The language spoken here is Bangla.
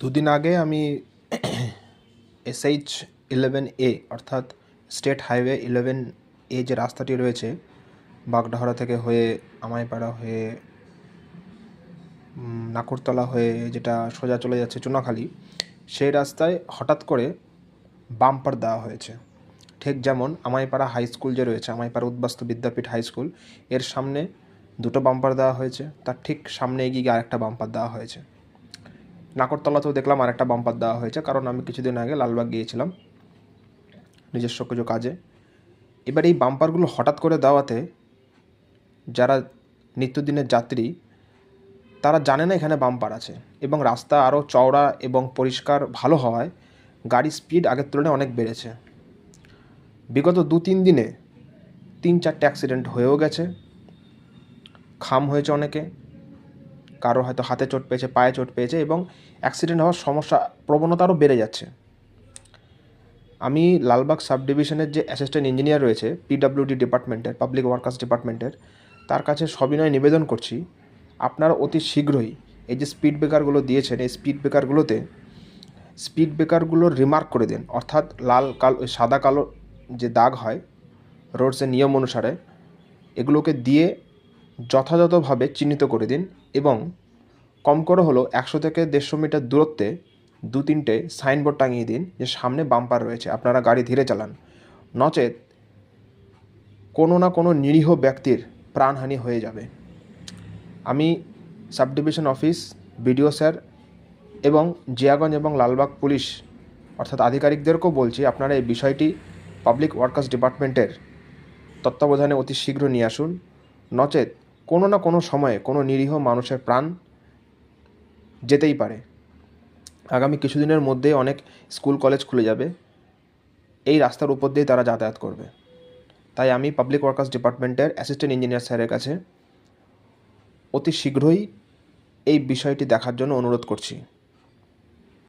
দুদিন আগে আমি SH11A অর্থাৎ স্টেট হাইওয়ে 11A যে রাস্তাটি রয়েছে বাগডাহরা থেকে হয়ে আমাইপাড়া হয়ে নাকুরতলা হয়ে যেটা সোজা চলে যাচ্ছে চুনাখালি, সেই রাস্তায় হঠাৎ করে বাম্পার দেওয়া হয়েছে। ঠিক যেমন আমাইপাড়া হাই স্কুল যে রয়েছে, আমাইপাড়া উদ্বাস্তু বিদ্যাপীঠ হাই স্কুল, এর সামনে দুটো বাম্পার দেওয়া হয়েছে, তার ঠিক সামনে এগিয়ে আরেকটা বাম্পার দেওয়া হয়েছে। নাকরতলাতেও দেখলাম আরেকটা বাম্পার দেওয়া হয়েছে, কারণ আমি কিছুদিন আগে লালবাগ গিয়েছিলাম নিজস্ব কিছু কাজে। এবার এই বাম্পারগুলো হঠাৎ করে দেওয়াতে যারা নিত্যদিনের যাত্রী তারা জানে না এখানে বাম্পার আছে, এবং রাস্তা আরও চওড়া এবং পরিষ্কার ভালো হওয়ায় গাড়ির স্পিড আগের তুলনায় অনেক বেড়েছে। বিগত 2-3 দিনে 3-4টে অ্যাক্সিডেন্ট হয়েও গেছে, খাম হয়েছে অনেকে, কারো হয়তো হাতে চোট পেয়েছে, পায়ে চোট পেয়েছে, এবং অ্যাক্সিডেন্ট হওয়ার সমস্যা প্রবণতা আরও বেড়ে যাচ্ছে। আমি লালবাগ সাব ডিভিশনের যে অ্যাসিস্ট্যান্ট ইঞ্জিনিয়ার রয়েছে PWD ডিপার্টমেন্টের, পাবলিক ওয়ার্কার্স ডিপার্টমেন্টের, তার কাছে সবিনয় নিবেদন করছি, আপনারা অতি শীঘ্রই এই যে স্পিড ব্রেকারগুলো দিয়েছেন, এই স্পিড ব্রেকারগুলোর রিমার্ক করে দিন। অর্থাৎ লাল কালো সাদা কালো যে দাগ হয় রোডসের নিয়ম অনুসারে, এগুলোকে দিয়ে যথাযথভাবে চিহ্নিত করে দিন, এবং কম করে হলো 100 থেকে 150 মিটার দূরত্বে 2-3টে সাইনবোর্ড টাঙিয়ে দিন যে সামনে বাম্পার রয়েছে, আপনারা গাড়ি ধীরে চালান, নচেত কোনো না কোনো নিরীহ ব্যক্তির প্রাণহানি হয়ে যাবে। আমি sub division office, BDO sir এবং জিয়াগঞ্জ এবং লালবাগ পুলিশ অর্থাৎ আধিকারিকদেরকেও বলছি, আপনারা এই বিষয়টি পাবলিক ওয়ার্কার্স ডিপার্টমেন্টের তত্ত্বাবধানে অতি শীঘ্র নিয়ে আসুন, নচেত কোনো না কোনো সময়ে কোনো নিরীহ মানুষের প্রাণ যেতেই পারে। আগামী কিছুদিনের মধ্যে অনেক স্কুল কলেজ খুলে যাবে, এই রাস্তার উপর দিয়ে তারা যাতায়াত করবে। তাই আমি পাবলিক ওয়ার্কার্স ডিপার্টমেন্টের অ্যাসিস্ট্যান্ট ইঞ্জিনিয়ার স্যারের কাছে অতি শীঘ্রই এই বিষয়টি দেখার জন্য অনুরোধ করছি।